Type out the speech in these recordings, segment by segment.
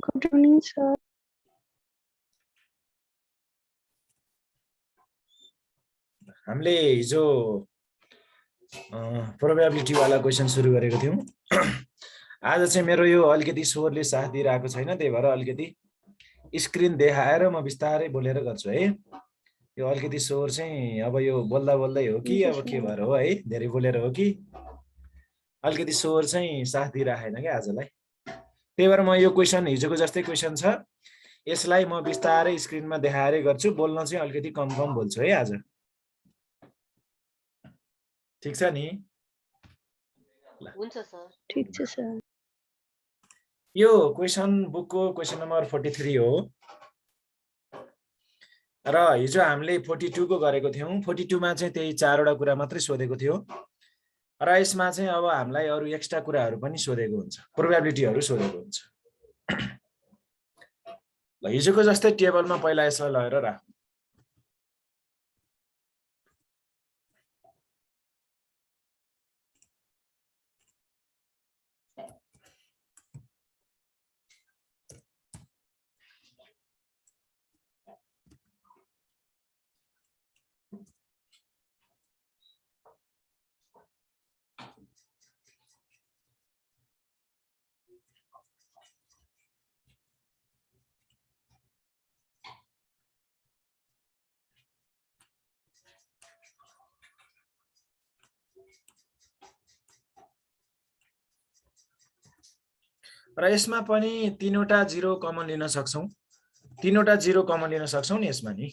Good morning, sir. हामीले हिजो probability वाला क्वेशन सुरु गरेको थियौं। आज चाहिँ मेरो यो अलिकति स्वरले साथ दिइरहेको छैन, त्यही भएर अलिकति स्क्रिन देखाएर म बिस्तारै बोलेर गर्छु है। यो अलिकति स्वर चाहिँ अब यो बोल्दा बोल्दै हो कि अब के भएर हो है, धेरै बोलेर हो कि अलिकति स्वर चाहिँ साथ दिइराखेन के आजलाई। त्यही भएर म यो क्वेशन हिजोको जस्तै क्वेशन छ, यसलाई म बिस्तारै स्क्रिनमा देखाएरै गर्छु। बोल्न चाहिँ अलिकति कम कम बोल्छु है आज। ठीक छ नि? हुन्छ सर। ठीक छ सर। यो क्वेशन बुकको क्वेशन नम्बर 43 हो र हिजो हामीले 42 को गरेको थियौं। 42 मा चाहिँ त्यही 4 वटा कुरा मात्रै सोधेको थियो र यसमा चाहिँ अब हामीलाई अरु एक्स्ट्रा कुराहरु पनि सोधेको हुन्छ, प्रोबेबिलिटीहरु सोधेको हुन्छ। ल हिजोको जस्तै टेबलमा पहिला यसलाई लगेर राखौं। र यसमा पनि 3 वटा 0 कमन लिन सक्छौं। 3 वटा 0 कमन लिन सक्छौं नि यसमा नि।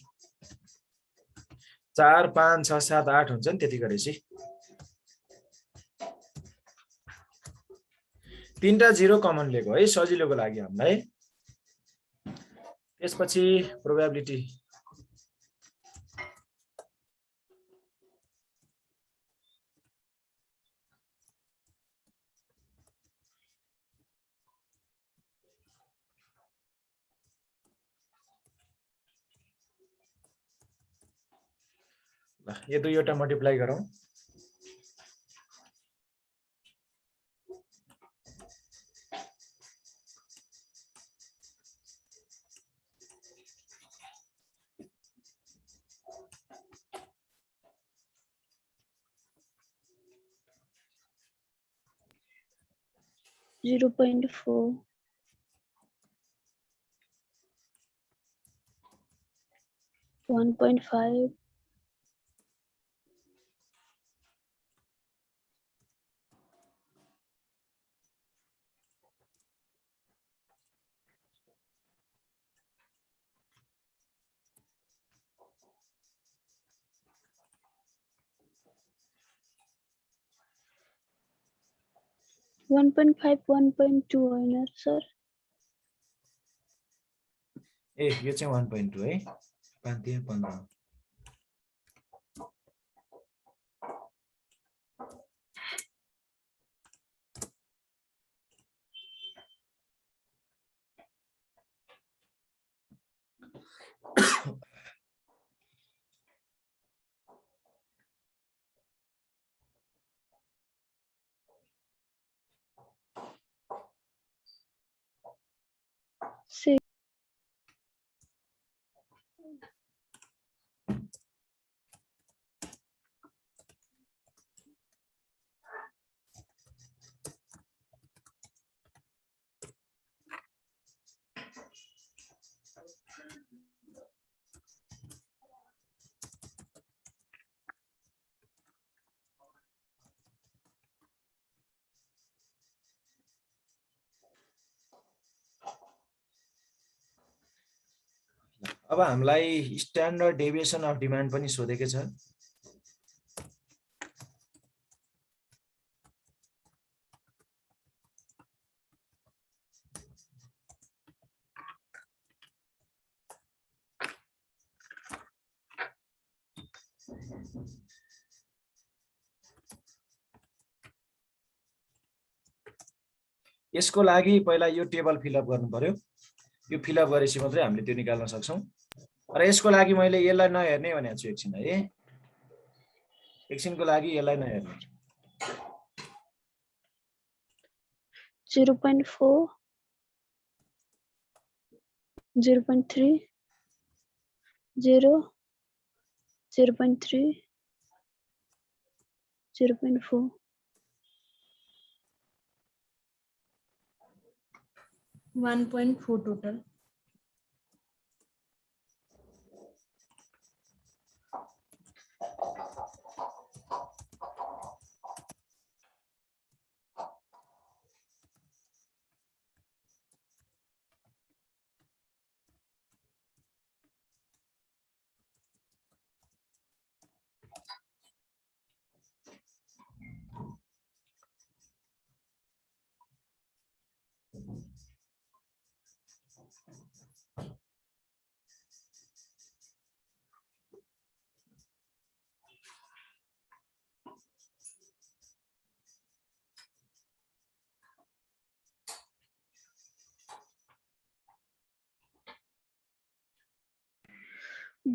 4 5 6 7 8 हुन्छ नि त्यति गरेपछि। 3 टा 0 कमन लिएको है सजिलोको लागि हामीलाई। त्यसपछि प्रोबेबिलिटी ल यो दुईवटा मल्टिप्लाई गरौँ। Zero 0.4 1.5 1.5 1.2 होइन सर? ए यो चाहिँ 1.2 है। 5 3 15 6 अब हामीलाई स्ट्यान्डर्ड डेभिएसन अफ डिमान्ड पनि सोधेकै छ। यसको लागि पहिला यो टेबल फिलअप गर्नु पर्यो। यो फिलअप गरेपछि मात्रै हामीले त्यो निकाल्न सक्छौं। र यसको लागि मैले यसलाई नहेर्ने भनेको छु एकछिन है। एकछिनको लागि यसलाई नहेर्ने। 0.4 0.3 0 0.3 0.4 1.4 total.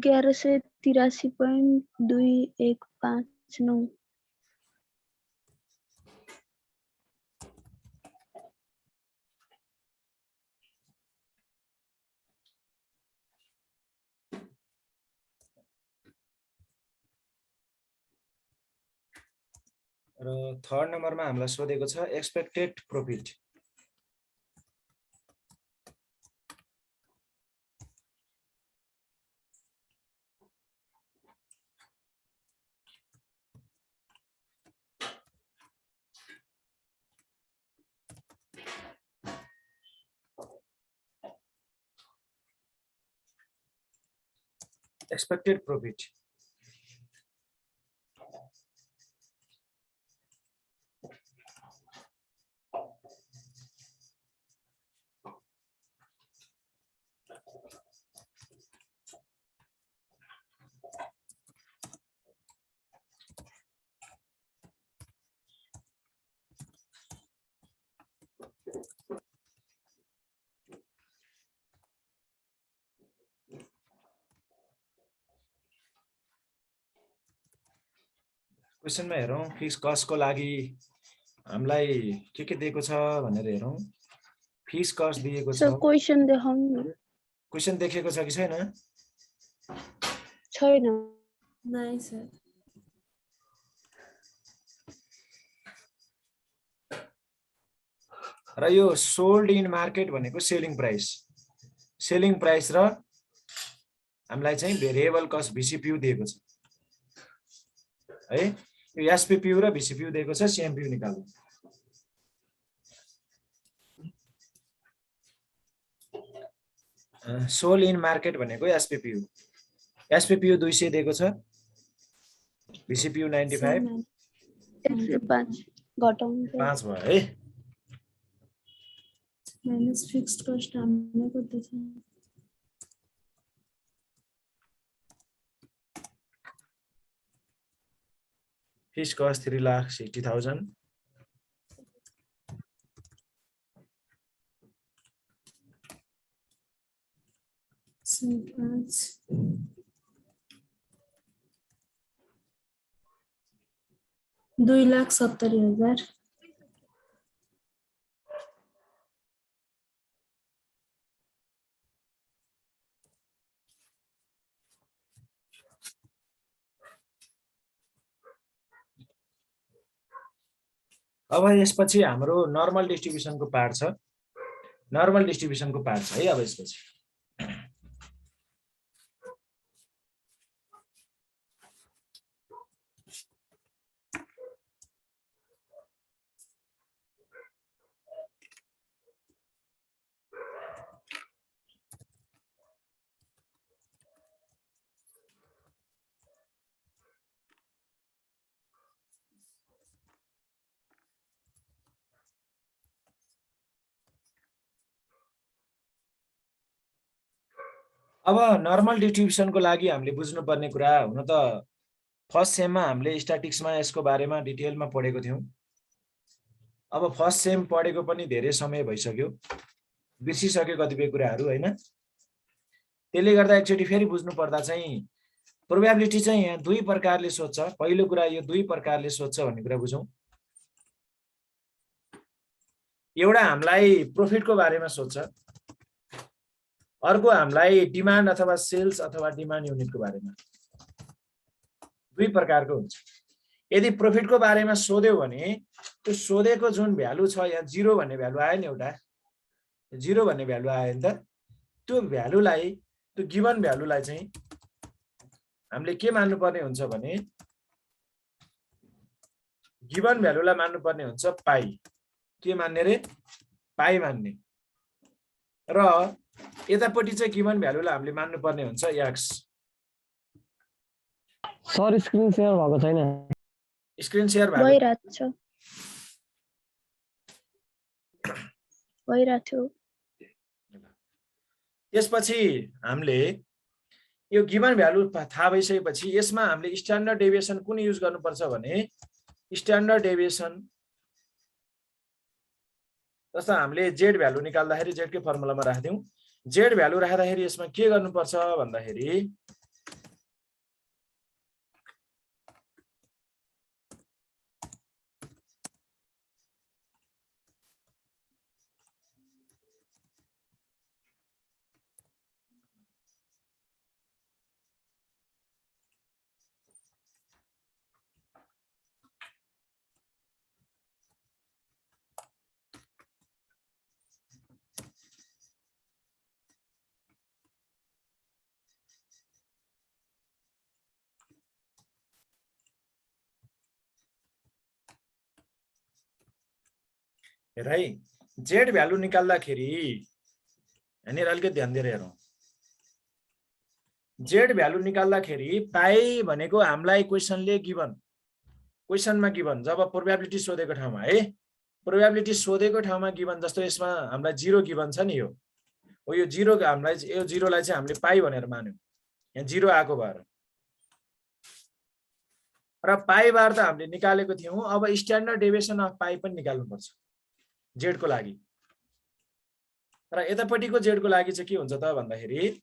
ग्यारह से 83.2159 र थर्ड नम्बरमा हामीलाई सोधेको छ एक्सपेक्टेड प्रॉफिट। एक्सपेक्टेड प्रॉफिट क्वेशनमा हेरौँ फिक्स कस्टको लागि हामीलाई के दिएको छ भनेर हेरौँ। फिक्स कस्ट दिएको छ। सर क्वेशन देखाउनु। क्वेशन देखेको छ कि छैन? छैन। नहीं सर। र यो सोल्ड इन मार्केट भनेको सेलिङ प्राइस र हामीलाई चाहिँ भेरिएबल कस्ट VCPU दिएको छ है। यो SPPU र VCPU दिएको छ, CMPU निकाल्नु। सोल्ड इन मार्केट भनेको SPPU 200 दिएको छ, VCPU 95 105 घटाउनु 5 भयो है। माइनस फिक्स्ड कस्ट हामीले गर्दैछ। फिक्स कस्ट 3,60,000 2,70,000 अब यसपछि हाम्रो नर्मल डिस्ट्रिब्युसनको पार्ट छ। नर्मल डिस्ट्रिब्युसनको पार्ट छ है। अब यसपछि अब नर्मल डिस्ट्रिब्युसनको लागि हामीले बुझ्नुपर्ने कुरा हुन त फर्स्ट सेममा हामीले स्ट्याटिक्समा यसको बारेमा डिटेलमा पढेको थियौं। अब फर्स्ट सेम पढेको पनि धेरै समय भइसक्यो, बिर्सिसक्यो कतिपय कुराहरू हैन। त्यसले गर्दा एकचोटि फेरि बुझ्नु पर्दा चाहिँ प्रोबेबिलिटी चाहिँ यहाँ दुई प्रकारले सोध्छ। पहिलो कुरा यो दुई प्रकारले सोध्छ भन्ने कुरा बुझौं। एउटा हामीलाई प्रॉफिटको बारेमा सोध्छ, अर्को हामीलाई डिमान्ड अथवा सेल्स अथवा डिमान्ड युनिटको बारेमा दुई प्रकारको हुन्छ। यदि प्रॉफिटको बारेमा सोध्यो भने त्यो सोधेको जुन भ्यालु छ यहाँ 0 भन्ने भ्यालु आयो नि, एउटा 0 भन्ने भ्यालु आयो नि त, त्यो भ्यालुलाई त्यो गिवन भ्यालुलाई चाहिँ हामीले के मान्नुपर्ने हुन्छ भने गिवन भ्यालुलाई मान्नुपर्ने हुन्छ पाई। के मान्ने रे? पाई मान्ने। र यतापट्टि चाहिँ गिवन भ्यालुलाई हामीले मान्नुपर्ने हुन्छ एक्स। सर स्क्रिन शेयर भएको छैन। स्क्रिन शेयर भएको भइराथ्यो। त्यसपछि हामीले यो गिवन भ्यालु थाहा भइसकेपछि यसमा हामीले स्ट्यान्डर्ड डेभिएसन कुन युज गर्नुपर्छ भने स्ट्यान्डर्ड डेभिएसन जस्तो हामीले जेड भ्यालु निकाल्दाखेरि जेडकै फर्मुलामा राख्दियौ। जेड भ्यालु राख्दाखेरि यसमा के गर्नुपर्छ भन्दाखेरि हेर है, जेड भ्यालु निकाल्दाखेरि यहाँनिर अलिकति ध्यान दिएर हेरौँ। जेड भ्यालु निकाल्दाखेरि पाई भनेको हामीलाई क्वेसनले गिवन, क्वेसनमा गिवन जब प्रोबेबिलिटी सोधेको ठाउँमा है, प्रोबेबिलिटी सोधेको ठाउँमा गिवन जस्तो यसमा हामीलाई 0 गिवन छ नि, यो 0 हामीलाई यो 0 लाई चाहिँ हामीले पाई भनेर मान्यौं, यहाँ 0 आएको भएर र पाई बार त हामीले निकालेको थियौं। अब स्ट्यान्डर्ड डेभिएसन अफ पाई पनि निकाल्नुपर्छ जेड को लागि। र यतापट्टिको जेड को लागि चाहिँ के हुन्छ त भन्दाखेरि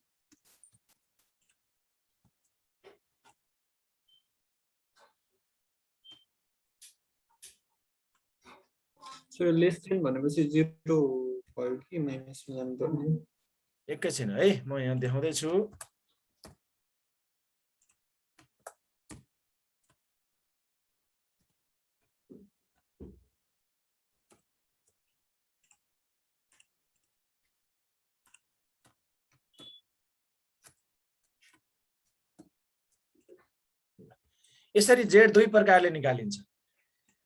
सो लेस देन भनेपछि 0 भयो कि माइनस मा जानु पर्ने? एकैछिन है, म यहाँ देखाउँदै छु। यसरी जेड दुई प्रकारले निकालिन्छ।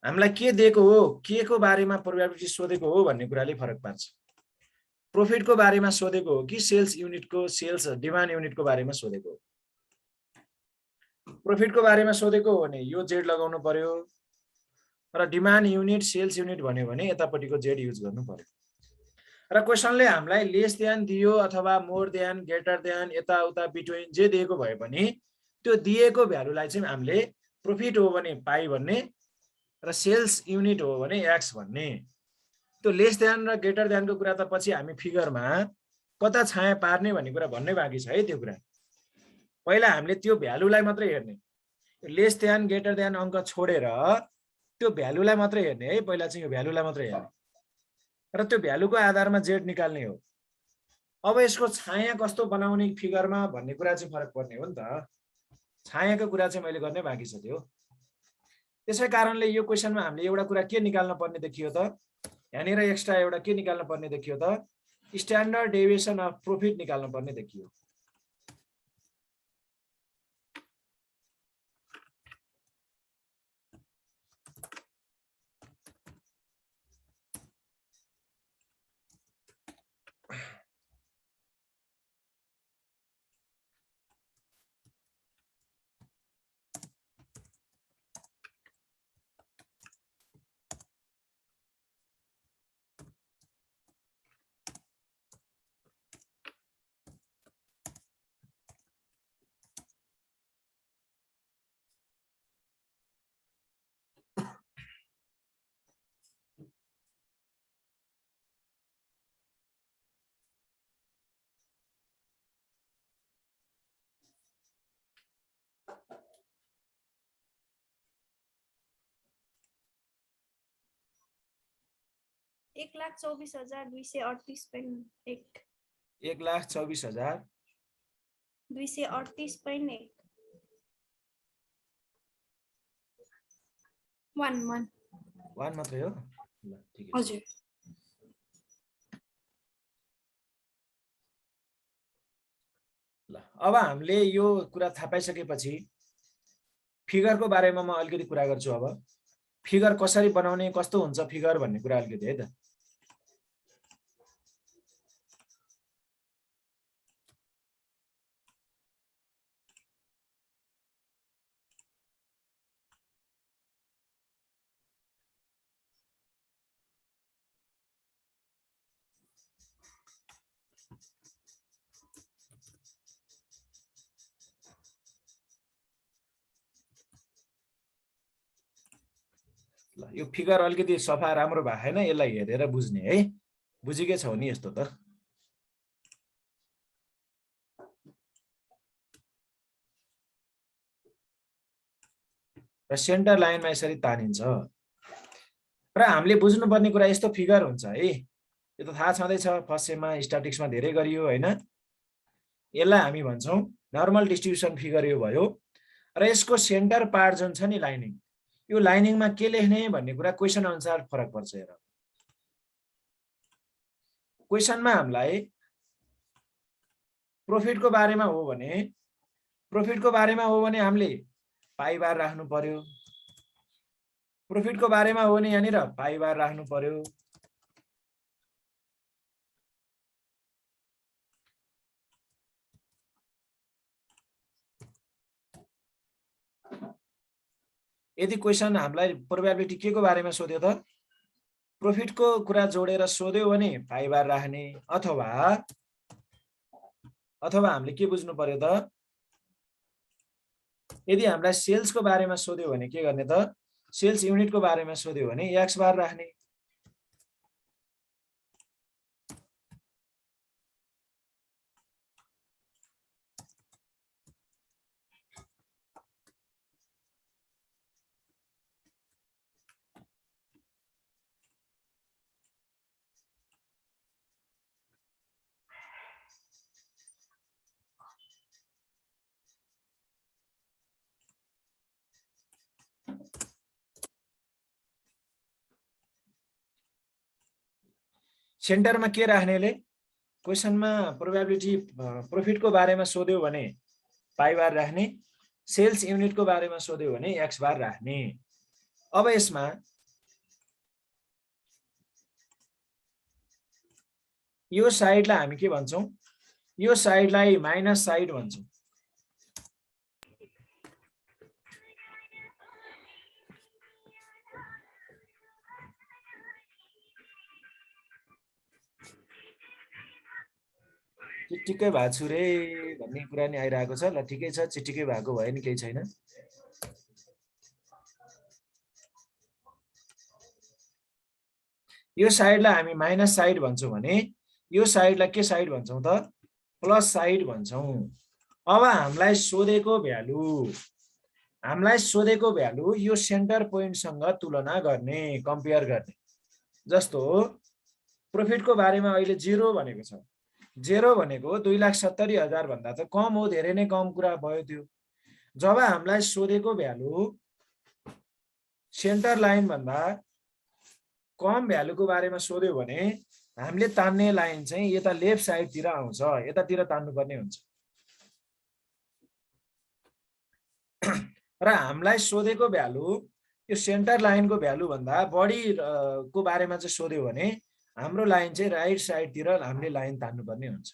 हामीलाई के दिएको हो, के को बारेमा प्रोबेबिलिटी सोधेको हो भन्ने कुराले फरक पार्छ। प्रॉफिट को बारेमा सोधेको हो कि सेल्स युनिटको, सेल्स डिमान्ड युनिटको बारेमा सोधेको हो। प्रॉफिट को बारेमा सोधेको हो भने यो जेड लगाउनु पर्यो, र डिमान्ड युनिट सेल्स युनिट भन्यो भने यतापट्टिको जेड युज गर्नु पर्यो। र क्वेशनले हामीलाई लेस देन दियो अथवा मोर देन, ग्रेटर देन, यता उता बिट्विन जे दिएको भए पनि त्यो दिएको भ्यालुलाई चाहिँ हामीले प्रॉफिट हो भने पाई भन्ने र सेल्स युनिट हो भने एक्स भन्ने। त्यो लेस देन र ग्रेटर देनको कुरा त पछि हामी फिगरमा कता छाया पार्ने भन्ने कुरा भन्नै बाँकी छ है। त्यो कुरा पहिला हामीले त्यो भ्यालुलाई मात्रै हेर्ने, लेस देन ग्रेटर देन अङ्क छोडेर त्यो भ्यालुलाई मात्रै हेर्ने है। पहिला चाहिँ यो भ्यालुलाई मात्रै हेर्ने र त्यो भ्यालुको आधारमा जेड निकाल्ने हो। अब यसको छाया कस्तो बनाउने फिगरमा भन्ने कुरा चाहिँ फरक पर्ने हो नि त। छायाको कुरा चाहिँ मैले गर्नै बाँकी छ त्यो। त्यसै कारणले यो क्वेशनमा हामीले एउटा कुरा के निकाल्न पर्ने देखियो त, यहाँनिर एक्स्ट्रा एउटा के निकाल्न पर्ने देखियो त, स्ट्यान्डर्ड डेभिएसन अफ प्रॉफिट निकाल्न पर्ने देखियो। एक 1,24,238.1 1,24,000 238.1 1 मात्रै हो ल ठिकै छ हजुर ल अब हामीले यो कुरा थाहा पाइसकेपछि फिगरको बारेमा म अलिकति कुरा गर्छु अब फिगर कसरी बनाउने कस्तो हुन्छ फिगर भन्ने कुरा अलिकति है त ल यो फिगर अलिकति सफा राम्रो भएको छैन यसलाई हेरेर बुझ्ने है बुझिकै छौ नि यस्तो त र सेन्टर लाइनमा यसरी तानिन्छ र हामीले बुझ्नुपर्ने कुरा यस्तो फिगर हुन्छ है यो त थाहा छँदैछ फर्स्ट सेममा स्ट्याटिक्समा धेरै गरियो हैन यसलाई हामी भन्छौं नर्मल डिस्ट्रिब्युसन फिगर यो भयो र यसको सेन्टर पार्ट जुन छ नि लाइनिङ यो लाइनिङमा के लेख्ने भन्ने कुरा क्वेशन अनुसार फरक पर्छ हेर क्वेशनमा हामीलाई प्रॉफिटको बारेमा हो भने हामीले पाई बार राख्नु पर्यो प्रॉफिटको बारेमा हो भने यहाँनिर पाई बार राख्नु पर्यो यदि क्वेशन हामीलाई प्रोबेबिलिटी के को बारेमा सोध्यो त प्रॉफिटको कुरा जोडेर सोध्यो भने पाई बार राख्ने अथवा हामीले के बुझ्नु पर्यो त यदि हामीलाई सेल्सको बारेमा सोध्यो भने के गर्ने त सेल्स युनिटको बारेमा सोध्यो भने एक्स बार राख्ने सेन्टरमा के राख्नेले क्वेशनमा प्रोबेबिलिटी प्रॉफिटको बारेमा सोध्यो भने पाई बार राख्ने सेल्स युनिटको बारेमा सोध्यो भने एक्स बार राख्ने अब यसमा यो साइडलाई हामी के भन्छौं यो साइडलाई माइनस साइड भन्छौं चिटिक्कै भएको छु रे भन्ने कुरा नि आइरहेको छ ल ठिकै छ चिटिक्कै भएको भयो नि केही छैन यो साइडलाई हामी माइनस साइड भन्छौं भने यो साइडलाई के साइड भन्छौं त प्लस साइड भन्छौं अब हामीलाई सोधेको भ्यालु यो सेन्टर पोइन्ट सँग तुलना गर्ने कम्पेयर गर्ने जस्तो प्रॉफिटको बारेमा अहिले 0 भनेको छ 0 भनेको 2,70,000 भन्दा त कम हो धेरै नै कम कुरा भयो त्यो जब हामीलाई सोधेको भ्यालु सेन्टर लाइन भन्दा कम भ्यालुको बारेमा सोध्यो भने हामीले तान्ने लाइन चाहिँ यता लेफ्ट साइड तिर आउँछ यतातिर तान्नु पर्ने हुन्छ र हामीलाई सोधेको भ्यालु यो सेन्टर लाइनको भ्यालु भन्दा बढी को बारेमा चाहिँ सोध्यो भने हाम्रो लाइन चाहिँ राइट साइड तिर हामीले लाइन तान्नु पर्ने हुन्छ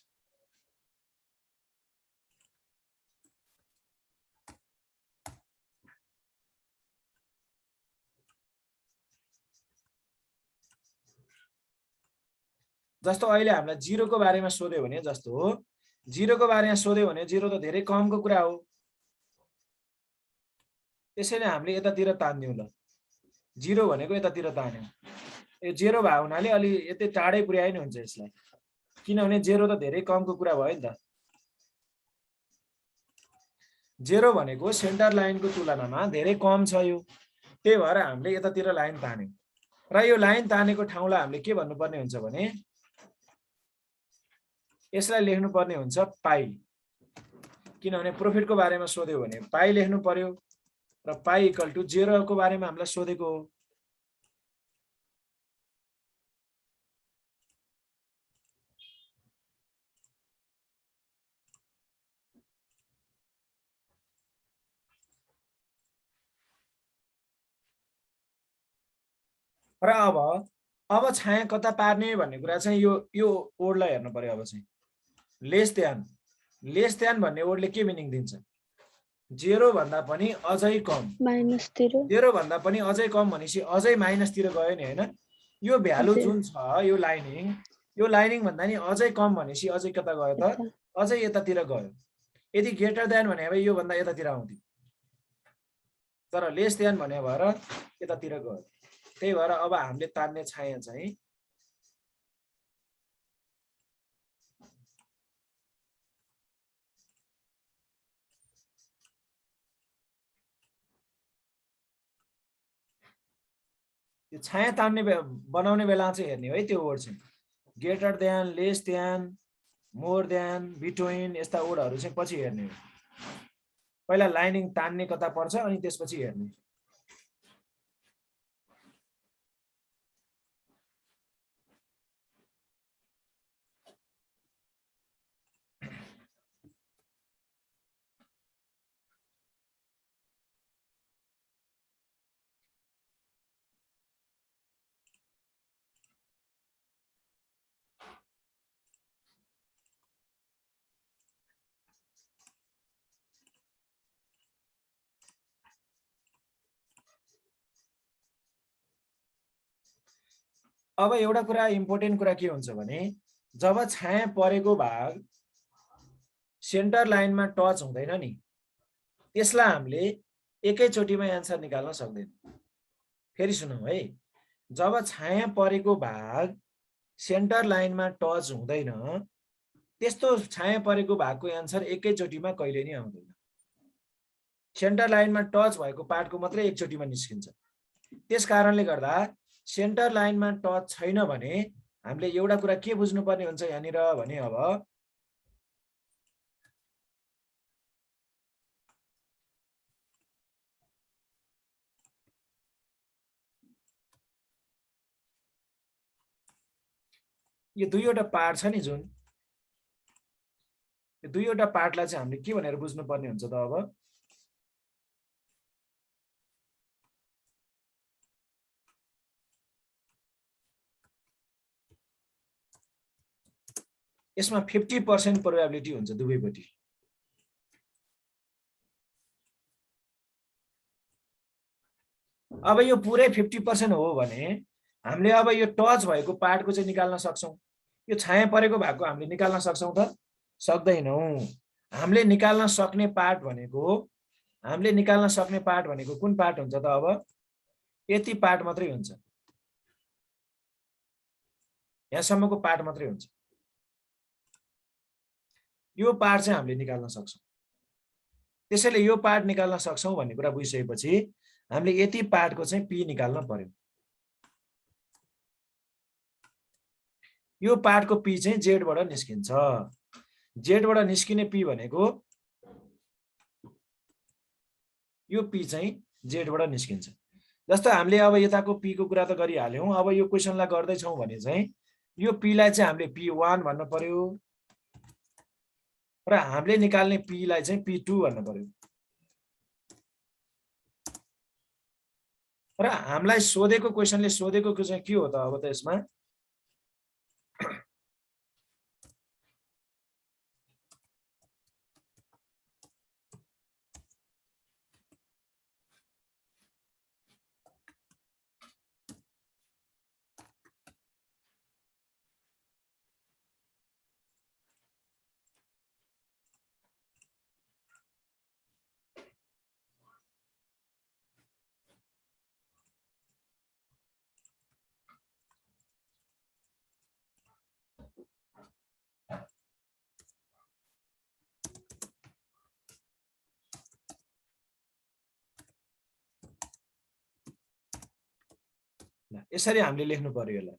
जस्तो अहिले हामीलाई 0 को बारेमा सोध्यो भने जस्तो 0 को बारेमा सोध्यो भने 0 त धेरै कमको कुरा हो त्यसैले हामीले यतातिर तान्दियौ ल 0 भनेको यतातिर तान्यौ यो 0 भएको हुनाले अलि यतै टाढै पुर्याए नि हुन्छ यसलाई किनभने 0 त धेरै कमको कुरा भयो नि त 0 भनेको सेन्टर लाइनको तुलनामा धेरै कम छ यो त्यही भएर हामीले यतातिर लाइन तान्यौ र यो लाइन तानेको ठाउँलाई हामीले के भन्नुपर्ने हुन्छ भने यसलाई लेख्नु पर्ने हुन्छ पाई, किनभने प्रोफिटको बारेमा सोध्यो भने पाई लेख्नु पर्यो र पाई इक्वल टु 0 को बारेमा हामीलाई सोधेको हो। र अब छाया कता पार्ने भन्ने कुरा चाहिँ यो वर्डलाई हेर्नु पर्यो। अब चाहिँ लेस देन भन्ने वर्डले के मिनिङ दिन्छ? 0 भन्दा पनि अझै कम, माइनसतिर 0 भन्दा पनि अझै कम भनेपछि अझै माइनसतिर गयो नि हैन? यो भ्यालु जुन छ यो लाइनिङ भन्दा नि अझै कम भनेपछि अझै कता गयो त? अझै यतातिर गयो। यदि ग्रेटर देन भने भए यो भन्दा यतातिर आउँथ्यो, तर लेस देन भने भएर यतातिर गयो। त्यही भएर अब हामीले तान्ने छाया चाहिँ यो छाया तान्ने बनाउने बेला चाहिँ हेर्ने है त्यो वर्ड चाहिँ greater than, less than, more than, between यस्ता वर्डहरू चाहिँ पछि हेर्ने हो। पहिला लाइनिङ तान्ने कता पर्छ अनि त्यसपछि हेर्ने। अब एउटा कुरा इम्पोर्टेन्ट कुरा के हुन्छ भने जब छाया परेको भाग सेन्टर लाइनमा टच हुँदैन नि त्यसलाई हामीले एकैचोटीमा एन्सर निकाल्न सक्दैन। फेरि सुनौं है, जब छाया परेको भाग सेन्टर लाइनमा टच हुँदैन त्यस्तो छाया परेको भागको एन्सर एकैचोटीमा कहिले नि आउँदैन। सेन्टर लाइनमा टच भएको पार्टको मात्रै एकचोटीमा निस्किन्छ। त्यसकारणले गर्दा सेन्टर लाइनमा टच छैन भने हामीले एउटा कुरा के बुझ्नुपर्ने हुन्छ यहाँनिर भने अब यो दुईवटा पार्ट छ नि जुन यो दुईवटा पार्टलाई चाहिँ हामीले के भनेर बुझ्नुपर्ने हुन्छ त अब यसमा 50% प्रोबेबिलिटी हुन्छ दुवैपट्टि। अब यो पुरै 50% हो भने हामीले अब यो टच भएको पार्टको चाहिँ निकाल्न सक्छौं। यो छाया परेको भागको हामीले निकाल्न सक्छौं त? सक्दैनौं। हामीले निकाल्न सक्ने पार्ट भनेको कुन पार्ट हुन्छ त? अब यति पार्ट मात्रै हुन्छ, यहाँसम्मको पार्ट मात्रै हुन्छ। यो पार्ट चाहिँ हामीले निकाल्न सक्छौं। त्यसैले यो पार्ट निकाल्न सक्छौं भन्ने कुरा बुझिसकेपछि हामीले यति पार्टको चाहिँ पी निकाल्न पर्यो। यो पार्टको पी चाहिँ जेडबाट निस्किन्छ। जेडबाट निस्किने पी भनेको यो पी चाहिँ जेडबाट निस्किन्छ। जस्तो हामीले अब यताको पी को कुरा त गरिहाल्यौं। अब यो क्वेशनलाई गर्दै छौं भने चाहिँ यो पी लाई चाहिँ हामीले P1 भन्न पर्यो र हामीले निकाल्ने पी लाई चाहिँ P2 भन्न पर्यो। र हामीलाई सोधेको क्वेशनले सोधेको चाहिँ के हो त? अब त यसमा यसरी हामीले लेख्नु पर्यो। यसलाई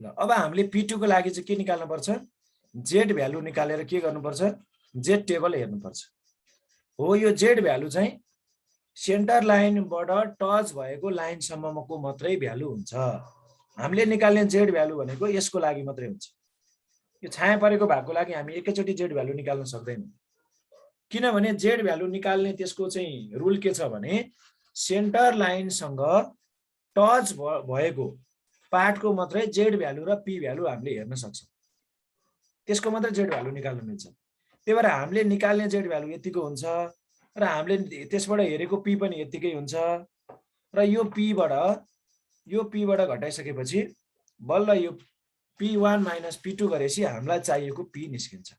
ल अब हामीले P2 को लागि चाहिँ के निकाल्नु पर्छ Z भ्यालु निकालेर के गर्नुपर्छ Z टेबल हेर्नुपर्छ हो यो Z भ्यालु चाहिँ सेन्टर लाइनबाट टच भएको लाइनसम्मको मात्रै भ्यालु हुन्छ हामीले निकाल्ने Z भ्यालु भनेको यसको लागि मात्रै हुन्छ यो छाया परेको भागको लागि हामी एकैचोटी Z भ्यालु निकाल्न सक्दैनौँ किनभने Z भ्यालु निकाल्ने त्यसको चाहिँ रुल के छ भने सेन्टर लाइनसँग टच भएको पार्टको मात्रै Z भ्यालु र P भ्यालु हामीले हेर्न सक्छौँ त्यसको मात्रै Z भ्यालु निकाल्न मिल्छ त्यही भएर हामीले निकाल्ने Z भ्यालु यतिको हुन्छ र हामीले त्यसबाट हेरेको P पनि यतिकै हुन्छ र यो P बाट घटाइसकेपछि बल्ल यो P1 - P2 गरेपछि हामीलाई चाहिएको P निस्किन्छ